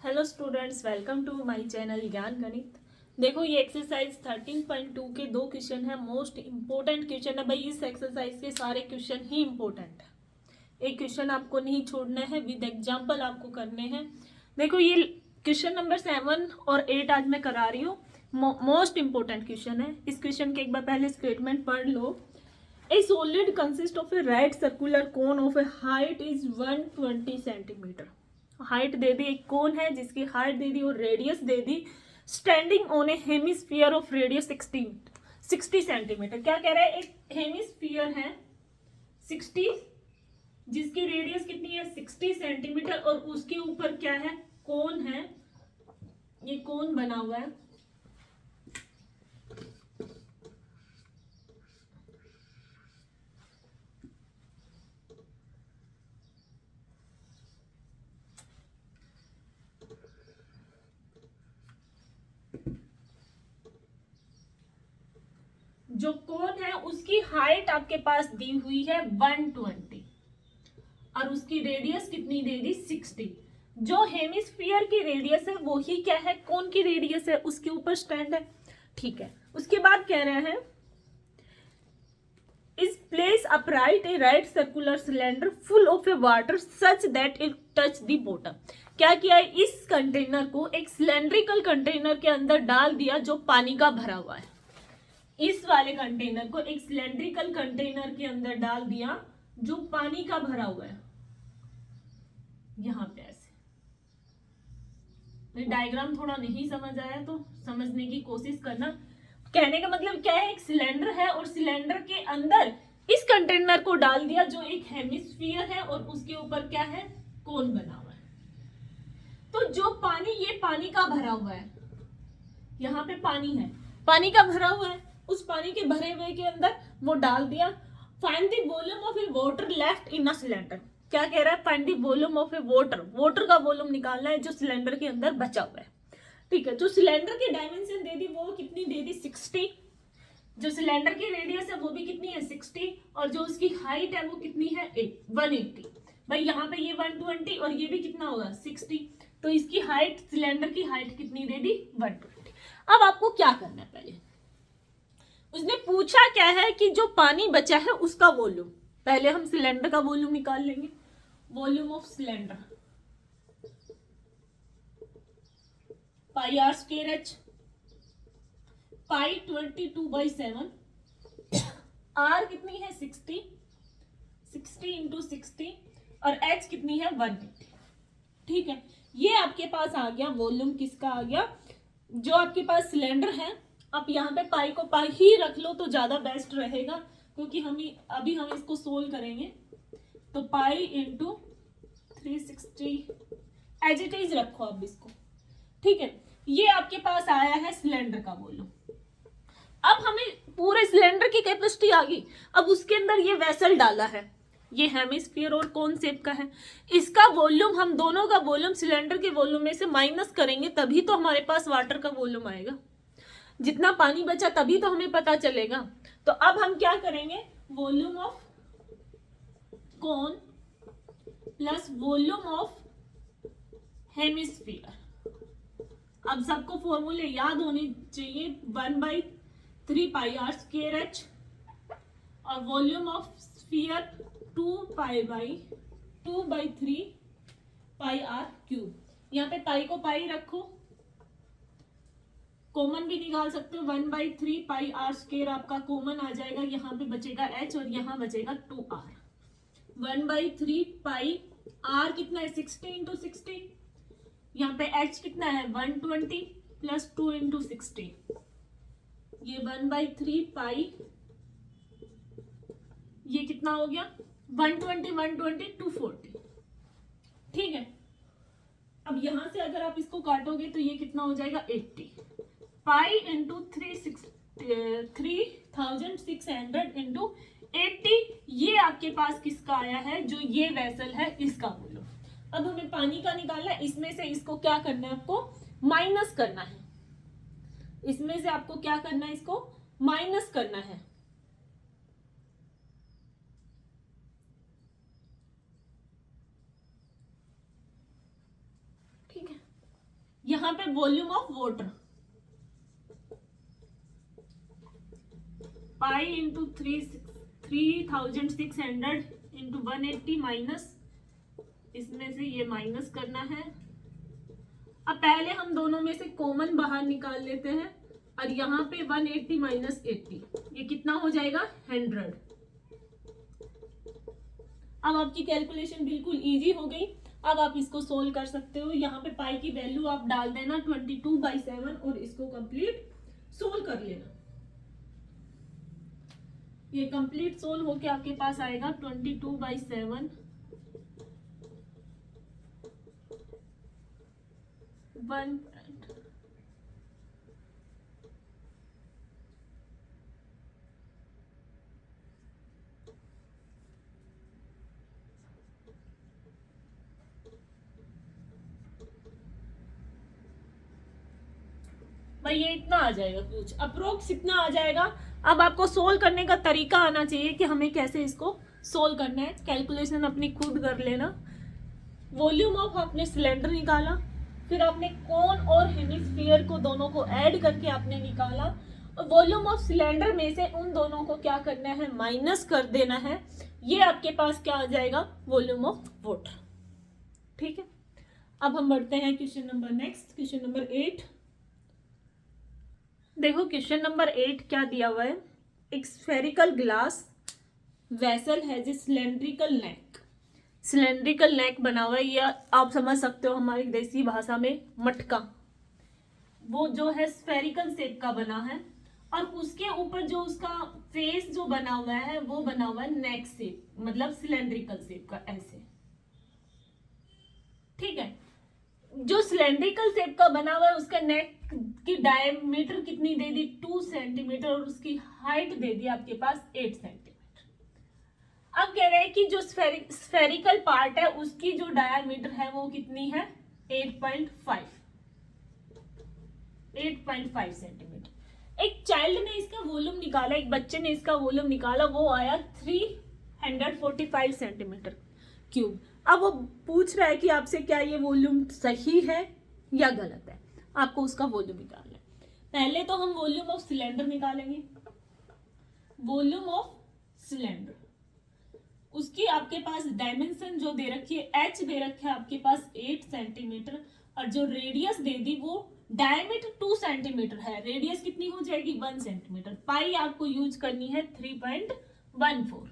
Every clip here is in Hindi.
Hello students, welcome to my channel Gyan Ganit. देखो, ये एक्सरसाइज 13.2 के दो क्वेश्चन है, मोस्ट इंपॉर्टेंट क्वेश्चन है भाई। इस एक्सरसाइज के सारे क्वेश्चन ही इंपॉर्टेंट है, एक क्वेश्चन आपको नहीं छोड़ना है, विद एग्जांपल आपको करने हैं। देखो, ये क्वेश्चन नंबर 7 और 8 आज मैं करा रही हूँ, मोस्ट इंपॉर्टेंट क्वेश्चन है। इस क्वेश्चन के एक बार पहले स्टेटमेंट पढ़ लो। A solid consists of a right circular cone of a height is 120 centimetre. Height दे दी, एक कोन है जिसकी हाइट दे दी और रेडियस दे दी। Standing on a hemisphere of radius 60 centimetre. क्या कह रहा है? एक हेमिस्फीयर है 60 जिसकी रेडियस कितनी है 60 सेंटीमीटर और उसके ऊपर क्या है? कोन है। ये कोन बना हुआ है। जो कोन है उसकी हाइट आपके पास दी हुई है 120 और उसकी रेडियस कितनी दे दी 60। जो हेमिस्फीयर की रेडियस है वो ही क्या है? कोन की रेडियस है, उसके ऊपर स्टैंड है। ठीक है, उसके बाद कह रहे हैं इस place upright A right circular cylinder full of A water such that it touch the bottom. क्या किया है? इस कंटेनर को एक सिलेंड्रिकल कंटेनर के अंदर डाल दिया जो पानी का भरा हुआ है। इस वाले कंटेनर को एक सिलेंड्रिकल कंटेनर के अंदर डाल दिया जो पानी का भरा हुआ है। यहां पे ऐसे डायग्राम थोड़ा नहीं समझ आया तो समझने की कोशिश करना। कहने का मतलब क्या है? एक सिलेंडर है और सिलेंडर के अंदर इस कंटेनर को डाल दिया जो एक हेमिस्फीयर है और उसके ऊपर क्या है? कोन बना हुआ है। तो जो पानी, ये पानी का भरा हुआ है, यहाँ पे पानी है, पानी का भरा हुआ है, उस पानी के भरे हुए के अंदर वो डाल दिया। Find the volume of A water left in a cylinder. क्या कह रहा है? Find the volume of A water, water का वॉल्यूम निकालना है जो सिलेंडर के अंदर बचा हुआ है। ठीक है, जो सिलेंडर की डायमेंशन दे दी वो कितनी दे दी 60। जो सिलेंडर की रेडियस है वो भी कितनी है 60 और जो उसकी हाइट है वो कितनी है 180। भाई यहाँ पे ये 120 और ये भी कितना होगा 60, तो इसकी हाइट, सिलेंडर की हाइट कितनी दे दी 120। अब आपको क्या करना है? पहले उसने पूछा क्या है कि जो पानी बचा है उसका वॉल्यूम। पहले हम सिलेंडर का वॉल्यूम निकाल लेंगे। Volume of cylinder pi r square h, pi 22/7, r कितनी है 60, 60 इंटू 60 और एच कितनी है 180। ठीक है, ये आपके पास आ गया वॉल्यूम। किसका आ गया? जो आपके पास सिलेंडर है। आप यहाँ पे पाई को पाई ही रख लो तो ज्यादा बेस्ट रहेगा, क्योंकि अभी हम इसको सोल्व करेंगे। तो pi into 360 as it is रखो अब इसको। ठीक है, ये आपके पास आया है सिलेंडर का वॉल्यूम। अब हमें पूरे सिलेंडर की कैपेसिटी आ गई। अब उसके अंदर ये वेसल डाला है, ये हेमिस्फीयर और कौन शेप का है। इसका वॉल्यूम, हम दोनों का वॉल्यूम सिलेंडर के वॉल्यूम में से माइनस करेंगे तभी तो हमारे पास वाटर का वॉल्यूम आएगा। जितना पानी बचा तभी तो हमें पता चलेगा। तो अब हम क्या करेंगे? Volume of cone plus volume of hemisphere. अब सबको फॉर्मूले याद होने चाहिए। 1/3 पाई आर स्क्वायर एच और volume of sphere 2/3 pi r cube. यहाँ पे पाई को पाई रखो, कॉमन भी निकाल सकते हो। 1/3 पाई आर स्क्वायर आपका कॉमन आ जाएगा, यहाँ पे बचेगा h और यहाँ बचेगा 2r। 1/3 पाई r कितना है 60 इंटू 60, यहाँ पे h कितना है 120 प्लस 2 इंटू 60। ये 1/3 पाई, ये कितना हो गया 120 240। ठीक है, अब यहां से अगर आप इसको काटोगे तो ये कितना हो जाएगा 80। Pi into 3600 into 80। ये आपके पास किसका आया है? जो ये वेसल है इसका वॉल्यूम। अब हमें पानी का निकालना है। इसमें से इसको क्या करना है? आपको माइनस करना है। इसमें से आपको क्या करना है? इसको माइनस करना है। ठीक है, यहाँ पे volume of water pi into 3600 into 180 minus, इसमें से ये माइनस करना है। अब पहले हम दोनों में से कॉमन बाहर निकाल लेते हैं, और यहाँ पे 180 माइनस 80 ये कितना हो जाएगा 100। अब आपकी कैलकुलेशन बिल्कुल इजी हो गई। अब आप इसको सोल्व कर सकते हो। यहाँ पे पाई की वैल्यू आप डाल देना 22/7 और इसको कंप्लीट सोल्व कर लेना। ये कंप्लीट सोल्व होके आपके पास आएगा 22/7 1। भाई ये इतना आ जाएगा, कुछ अप्रोक्स इतना आ जाएगा। अब आपको सोल्व करने का तरीका आना चाहिए कि हमें कैसे इसको सोल्व करना है। कैलकुलेशन अपनी खुद कर लेना। वॉल्यूम ऑफ आपने सिलेंडर निकाला, फिर आपने कोन और हेमिस्फीयर को दोनों को ऐड करके आपने निकाला, और वॉल्यूम ऑफ सिलेंडर में से उन दोनों को क्या करना है, माइनस कर देना है। ये आपके पास क्या आ जाएगा, वॉल्यूम ऑफ वाटर। ठीक है, अब हम बढ़ते हैं question number next, question number 8। देखो क्वेश्चन नंबर 8 क्या दिया हुआ है। एक स्फेरिकल ग्लास वेसल है जिस सिलेंड्रिकल नेक, सिलेंड्रिकल नेक बना हुआ है, या आप समझ सकते हो हमारी देसी भाषा में मटका। वो जो है स्फेरिकल शेप का बना है, और उसके ऊपर जो उसका फेस जो बना हुआ है वो बना हुआ है नेक शेप, मतलब सिलेंड्रिकल शेप का, ऐसे। ठीक है, जो सिलेंड्रिकल शेप का बना हुआ है उसका नेक की डायमीटर कितनी दे दी, 2 सेंटीमीटर, और उसकी हाइट दे दी आपके पास 8 सेंटीमीटर। अब कह रहे हैं कि जो स्फेरिकल पार्ट है उसकी जो डायमीटर है वो कितनी है, 8.5 सेंटीमीटर। एक चाइल्ड ने इसका वॉल्यूम निकाला, एक बच्चे ने इसका वॉल्यूम निकाला, वो आया 345 सेंटीमीटर क्यूब। अब वो पूछ रहा है कि आपसे क्या ये वॉल्यूम सही है या गलत है, आपको उसका वॉल्यूम निकालना है। पहले तो हम वॉल्यूम ऑफ सिलेंडर निकालेंगे। वॉल्यूम ऑफ सिलेंडर, उसकी आपके पास डायमेंशन जो दे रखी है, एच दे रखा है आपके पास 8 सेंटीमीटर, और जो रेडियस दे दी वो डायमीटर 2 सेंटीमीटर है, रेडियस कितनी हो जाएगी 1 सेंटीमीटर। पाई आपको यूज करनी है 3.14,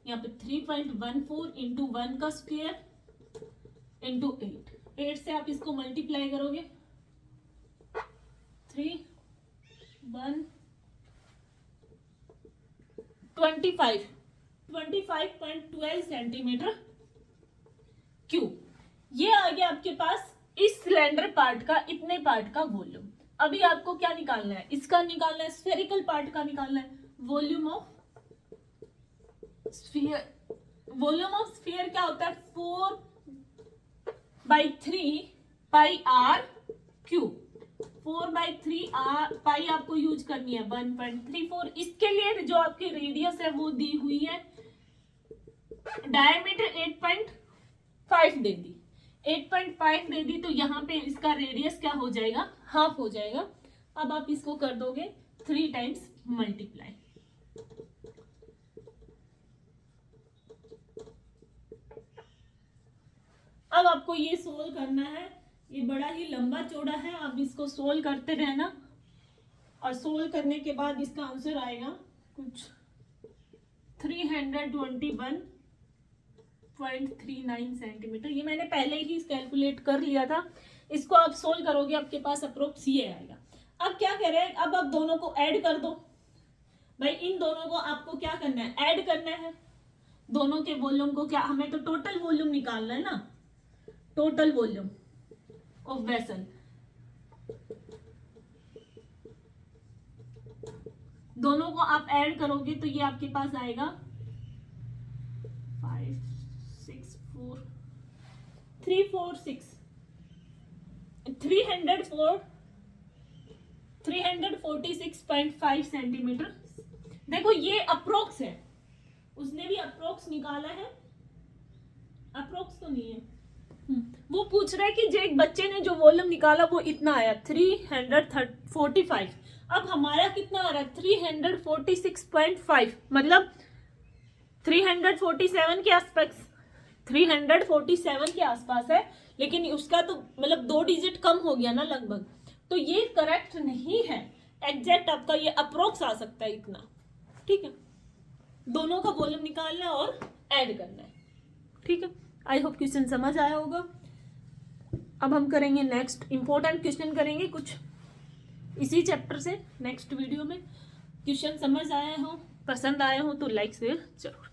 यहाँ पे 3.14 इंटू 1 का स्क्वायर इंटू 8 से आप इसको मल्टीप्लाई करोगे, 25.12 सेंटीमीटर क्यूब। ये आ गया आपके पास इस सिलेंडर पार्ट का, इतने पार्ट का वॉल्यूम। अभी आपको क्या निकालना है, इसका निकालना है, स्फेरिकल पार्ट का निकालना है। Volume of sphere, volume of sphere क्या होता है, 4/3 पाई आर क्यूब। 4/3 पाई आपको यूज करनी है 1.34। इसके लिए जो आपकी रेडियस है वो दी हुई है, डायमीटर 8.5 दे दी, 8.5 दे दी, तो यहाँ पे इसका रेडियस क्या हो जाएगा, हाफ हो जाएगा। अब आप इसको कर दोगे 3 टाइम्स मल्टीप्लाई। अब आपको ये सोल्व करना है, ये बड़ा ही लंबा चौड़ा है, आप इसको सोल्व करते रहना, और सोल्व करने के बाद इसका आंसर आएगा कुछ 321.39 सेंटीमीटर। ये मैंने पहले ही कैलकुलेट कर लिया था, इसको आप सोल्व करोगे आपके पास अप्रोक्स ये आएगा। अब क्या कह रहे हैं, अब आप दोनों को ऐड कर दो। भाई इन दोनों को आपको क्या करना है, ऐड करना है दोनों के वॉल्यूम को। क्या, हमें तो टोटल वॉल्यूम निकालना है ना, टोटल वॉल्यूम ऑफ वेसल। दोनों को आप ऐड करोगे तो ये आपके पास आएगा 346.5 सेंटीमीटर। देखो ये अप्रोक्स है, उसने भी अप्रोक्स निकाला है, अप्रोक्स तो नहीं है, वो पूछ रहा है कि जो एक बच्चे ने जो वॉल्यूम निकाला वो इतना आया 345। अब हमारा कितना आ रहा है 346.5, मतलब 347 के आसपास, 347 के आसपास है, लेकिन उसका तो मतलब 2 डिजिट कम हो गया ना लगभग, तो ये करेक्ट नहीं है। एग्जैक्ट आपका ये अप्रोक्स आ सकता है इतना, ठीक है। दोनों का वॉल्यूम निकालना है और ऐड करना है, ठीक है। आई होप क्वेश्चन समझ आया होगा। अब हम करेंगे नेक्स्ट इंपॉर्टेंट क्वेश्चन करेंगे कुछ इसी चैप्टर से नेक्स्ट वीडियो में। क्वेश्चन समझ आए हो, पसंद आए हो तो लाइक शेयर जरूर।